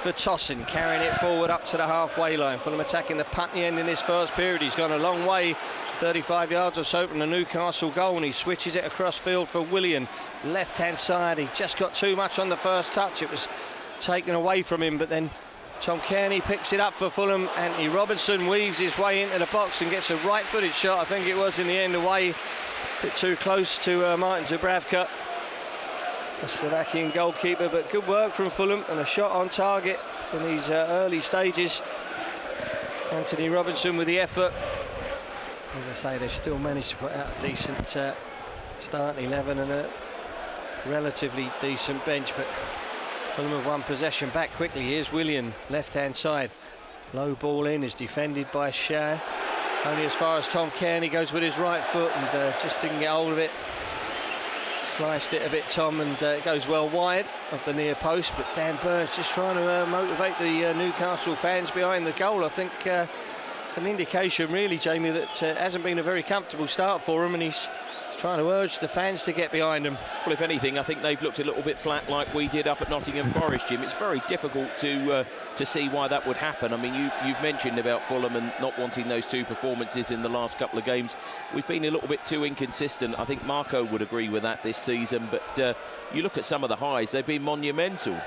for Tosin, carrying it forward up to the halfway line. Fulham attacking the Putney end in this first period. He's gone a long way, 35 yards or so from the Newcastle goal, and he switches it across field for Willian. Left-hand side, he just got too much on the first touch. It was taken away from him, but then Tom Cairney picks it up for Fulham. Anthony Robinson weaves his way into the box and gets a right-footed shot, I think it was in the end, away. A bit too close to Martin Dubravka, the Slovakian goalkeeper, but good work from Fulham and a shot on target in these early stages. Anthony Robinson with the effort. As I say, they've still managed to put out a decent starting 11 and a relatively decent bench, but Fulham have won possession back quickly. Here's Willian, left-hand side. Low ball in, is defended by Shah. Only as far as Tom Cairney goes with his right foot, and just didn't get hold of it. Sliced it a bit, Tom, and it goes well wide of the near post, but Dan Burns just trying to motivate the Newcastle fans behind the goal. I think it's an indication, really, Jamie, that it hasn't been a very comfortable start for him, and he's trying to urge the fans to get behind him. Well, if anything, I think they've looked a little bit flat like we did up at Nottingham Forest, Jim. It's very difficult to see why that would happen. I mean, you've mentioned about Fulham and not wanting those two performances in the last couple of games. We've been a little bit too inconsistent. I think Marco would agree with that this season, but you look at some of the highs, they've been monumental.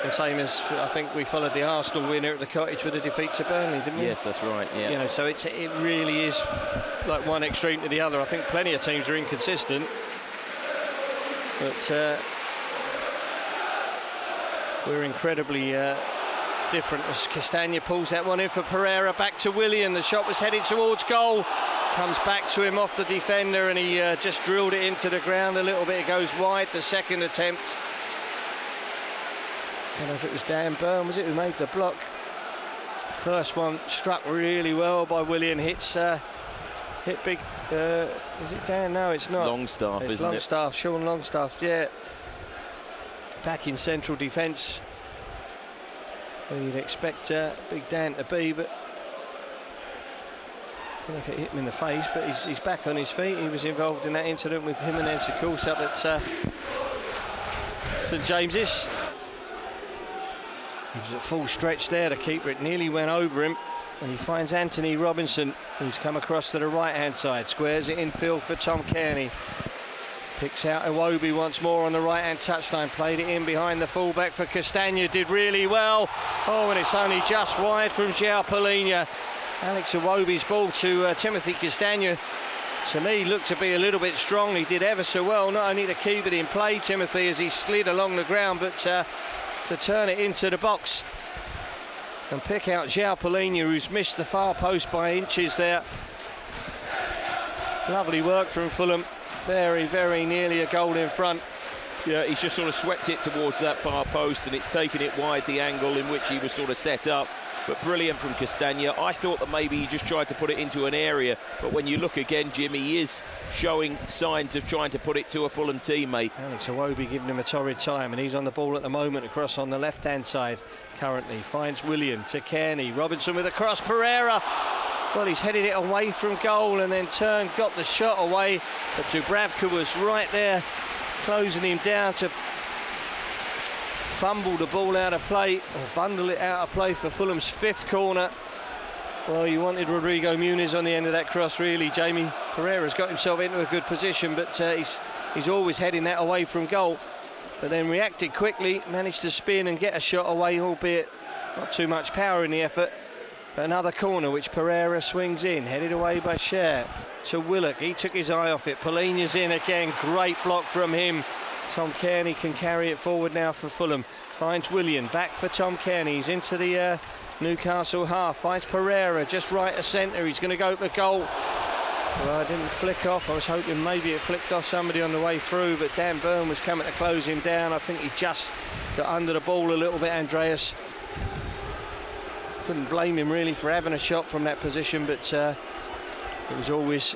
The same as I think we followed the Arsenal winner at the Cottage with a defeat to Burnley, didn't we? Yes, that's right. Yeah. You know, so it really is like one extreme to the other. I think plenty of teams are inconsistent, but we're incredibly different. As Castagna pulls that one in for Pereira, back to Willian. The shot was headed towards goal, comes back to him off the defender, and he just drilled it into the ground a little bit. It goes wide. The second attempt. I don't know if it was Dan Burn, was it, who made the block? First one struck really well by Willian. Hit big. Is it Dan? No, it's not. Longstaff, it's isn't Longstaff, Sean Longstaff, yeah. Back in central defence, where you'd expect Big Dan to be, but I don't know if it hit him in the face, but he's back on his feet. He was involved in that incident with Jimenez, of course, up at St James's. He was at full stretch there, the keeper. It nearly went over him, and he finds Anthony Robinson, who's come across to the right-hand side, squares it infield for Tom Cairney. Picks out Iwobi once more on the right-hand touchline, played it in behind the fullback for Castagna, did really well. Oh, and it's only just wide from João Palhinha. Alex Iwobi's ball to Timothy Castagna, to me, looked to be a little bit strong. He did ever so well, not only to keep it in play, Timothy, as he slid along the ground, but to turn it into the box and pick out João Palhinha, who's missed the far post by inches there. Lovely work from Fulham. Very, very nearly a goal in front. Yeah, he's just sort of swept it towards that far post, and it's taken it wide, the angle in which he was sort of set up. But brilliant from Castagna. I thought that maybe he just tried to put it into an area, but when you look again, Jim, he is showing signs of trying to put it to a Fulham teammate. Alex Iwobi giving him a torrid time, and he's on the ball at the moment, across on the left-hand side currently. Finds Willian to Cairney. Robinson with a cross. Pereira. Well, he's headed it away from goal and then turned, got the shot away, but Dubravka was right there, closing him down to fumble the ball out of play, or bundle it out of play for Fulham's fifth corner. Well, you wanted Rodrigo Muniz on the end of that cross, really, Jamie. Pereira's got himself into a good position, but he's always heading that away from goal. But then reacted quickly, managed to spin and get a shot away, albeit not too much power in the effort. But another corner which Pereira swings in, headed away by Cher to Willock. He took his eye off it. Palhinha's in again, great block from him. Tom Cairney can carry it forward now for Fulham. Finds Willian, back for Tom Cairney. He's into the Newcastle half. Finds Pereira, just right of centre. He's going to go for goal. Well, I didn't flick off. I was hoping maybe it flicked off somebody on the way through, but Dan Burn was coming to close him down. I think he just got under the ball a little bit, Andreas. Couldn't blame him really for having a shot from that position, but it was always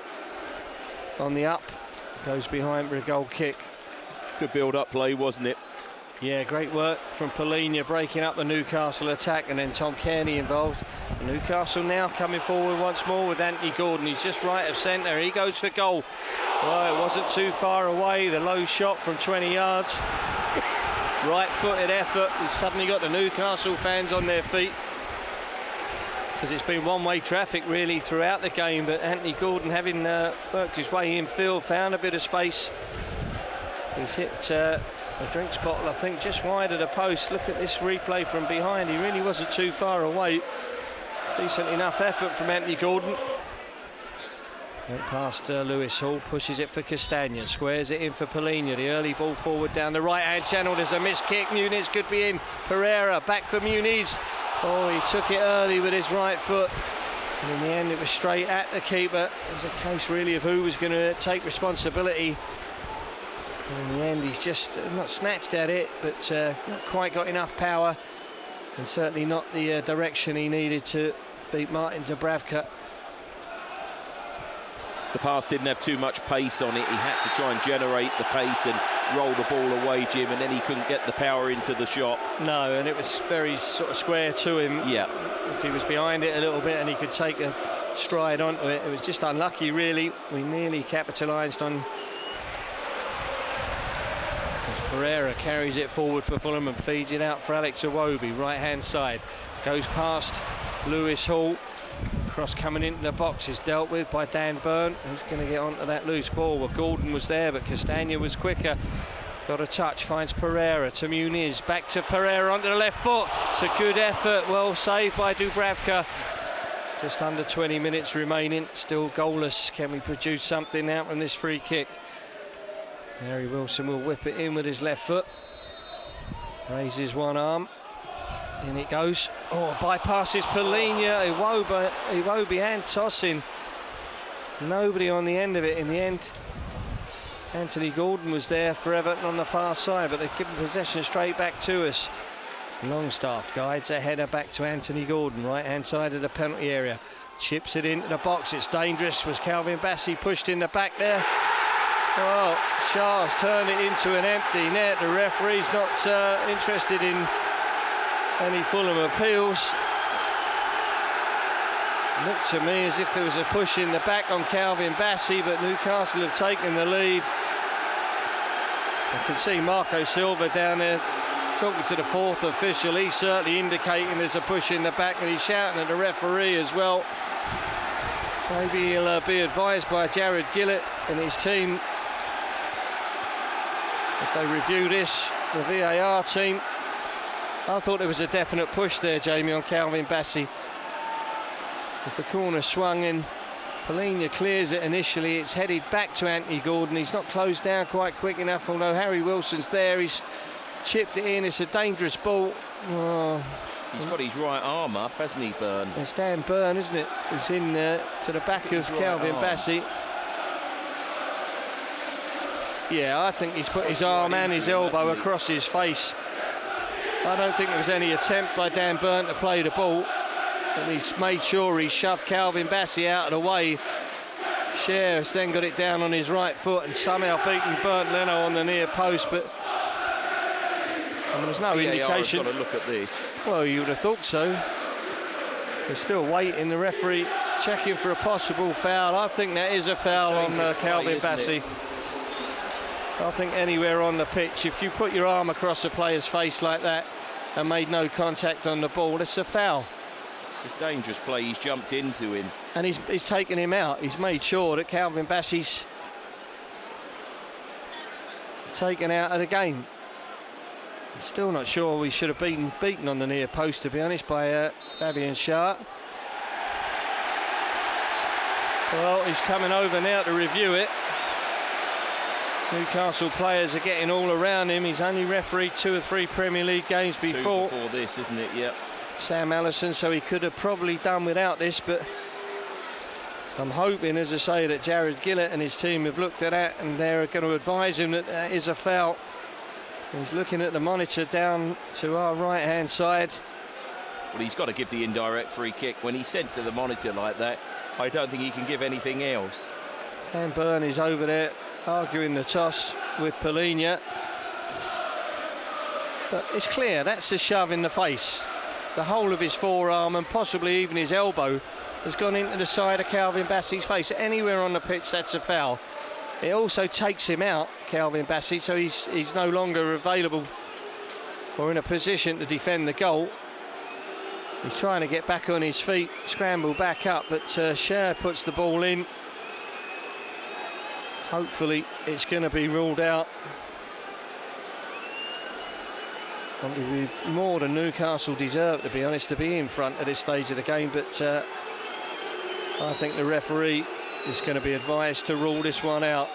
on the up. Goes behind for a goal kick. Good build-up play, wasn't it? Yeah, great work from Palhinha, breaking up the Newcastle attack, and then Tom Cairney involved. Newcastle now coming forward once more with Anthony Gordon. He's just right of centre. He goes for goal. Well, it wasn't too far away. The low shot from 20 yards. Right-footed effort. He's suddenly got the Newcastle fans on their feet, because it's been one-way traffic really throughout the game, but Anthony Gordon, having worked his way infield, found a bit of space. He's hit a drinks bottle, I think, just wide of the post. Look at this replay from behind. He really wasn't too far away. Decent enough effort from Anthony Gordon. Went past Lewis Hall, pushes it for Castagna, squares it in for Polina. The early ball forward down the right-hand channel. There's a missed kick. Muniz could be in. Pereira back for Muniz. Oh, he took it early with his right foot. And in the end, it was straight at the keeper. It was a case really of who was going to take responsibility. And in the end, he's just not snatched at it, but not quite got enough power, and certainly not the direction he needed to beat Martin Dubravka. The pass didn't have too much pace on it. He had to try and generate the pace and roll the ball away, Jim, and then he couldn't get the power into the shot. No, and it was very sort of square to him. Yeah. If he was behind it a little bit and he could take a stride onto it, it was just unlucky, really. We nearly capitalised on. As Pereira carries it forward for Fulham and feeds it out for Alex Iwobi, right-hand side. Goes past Lewis Hall. Cross coming into the box is dealt with by Dan Burn, who's going to get onto that loose ball. Well, Gordon was there, but Castagna was quicker. Got a touch, finds Pereira to Muniz, back to Pereira onto the left foot. It's a good effort, well saved by Dubravka. Just under 20 minutes remaining, still goalless. Can we produce something out from this free kick? Harry Wilson will whip it in with his left foot. Raises one arm. In it goes. Oh, bypasses Polina, Iwobi and tossing. Nobody on the end of it in the end. Anthony Gordon was there for Everton on the far side, but they've given possession straight back to us. Longstaff guides a header back to Anthony Gordon, right-hand side of the penalty area. Chips it into the box. It's dangerous. Was Calvin Bassey pushed in the back there? Oh, Shah's turned it into an empty net. The referee's not interested in any Fulham appeals. Looked to me as if there was a push in the back on Calvin Bassey, but Newcastle have taken the lead. I can see Marco Silva down there talking to the fourth official. He's certainly indicating there's a push in the back, and he's shouting at the referee as well. Maybe he'll be advised by Jared Gillett and his team if they review this, the VAR team. I thought there was a definite push there, Jamie, on Calvin Bassey. As the corner swung in, Polina clears it initially. It's headed back to Anthony Gordon. He's not closed down quite quick enough, although Harry Wilson's there. He's chipped it in. It's a dangerous ball. Oh. He's got his right arm up, hasn't he, Burn? It's Dan Burn, isn't it? It's in to the back of Calvin Bassey. Yeah, I think he's put his arm and his elbow across his face. I don't think there was any attempt by Dan Burn to play the ball, and he's made sure he shoved Calvin Bassey out of the way. Cher has then got it down on his right foot and somehow beaten Bernd Leno on the near post, but I mean, there's no indication. Got to look at this. Well, you would have thought so. They're still waiting. The referee checking for a possible foul. I think that is a foul on Calvin Bassey. I think anywhere on the pitch, if you put your arm across a player's face like that and made no contact on the ball, it's a foul. It's dangerous play. He's jumped into him. And he's taken him out. He's made sure that Calvin Bassey's taken out of the game. I'm still not sure we should have been beaten on the near post, to be honest, by Fabian Schär. Well, he's coming over now to review it. Newcastle players are getting all around him. He's only refereed 2 or 3 Premier League games before. 2 before this, isn't it? Yep. Sam Allison, so he could have probably done without this, but I'm hoping, as I say, that Jared Gillett and his team have looked at that and they're going to advise him that that is a foul. He's looking at the monitor down to our right-hand side. Well, he's got to give the indirect free kick. When he's sent to the monitor like that, I don't think he can give anything else. Dan Burn is over there arguing the toss with Polina. But it's clear that's a shove in the face. The whole of his forearm and possibly even his elbow has gone into the side of Calvin Bassey's face. Anywhere on the pitch, that's a foul. It also takes him out, Calvin Bassey, so he's no longer available or in a position to defend the goal. He's trying to get back on his feet, scramble back up, but Scher puts the ball in. Hopefully it's going to be ruled out. It would be more than Newcastle deserve, to be honest, to be in front at this stage of the game, but I think the referee is going to be advised to rule this one out.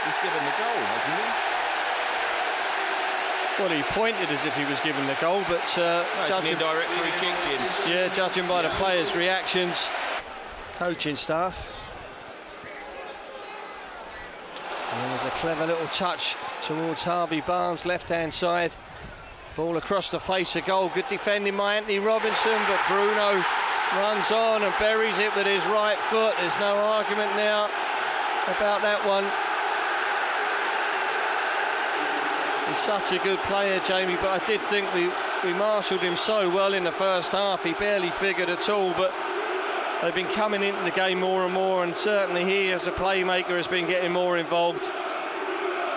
He's given the goal, hasn't he? Well, he pointed as if he was given the goal, but it's an indirect free kick, Jim. Yeah, judging by the players' reactions, coaching staff. And there's a clever little touch towards Harvey Barnes, left-hand side. Ball across the face of goal. Good defending by Anthony Robinson, but Bruno runs on and buries it with his right foot. There's no argument now about that one. He's such a good player, Jamie, but I did think we marshalled him so well in the first half. He barely figured at all, but they've been coming into the game more and more, and certainly he, as a playmaker, has been getting more involved.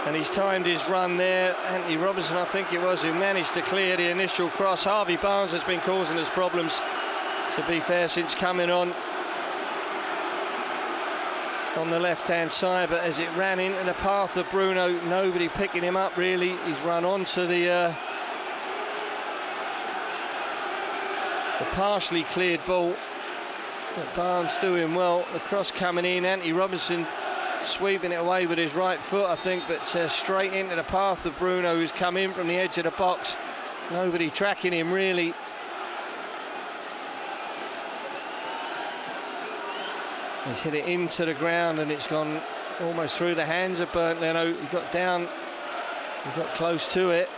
And he's timed his run there. Anthony Robinson, I think it was, who managed to clear the initial cross. Harvey Barnes has been causing us problems, to be fair, since coming on the left-hand side, but as it ran into the path of Bruno, nobody picking him up really. He's run onto the partially cleared ball. But Barnes doing well. The cross coming in. Anthony Robinson sweeping it away with his right foot, I think, but straight into the path of Bruno, who's come in from the edge of the box. Nobody tracking him really. He's hit it into the ground and it's gone almost through the hands of Bernd Leno. He got down, he got close to it.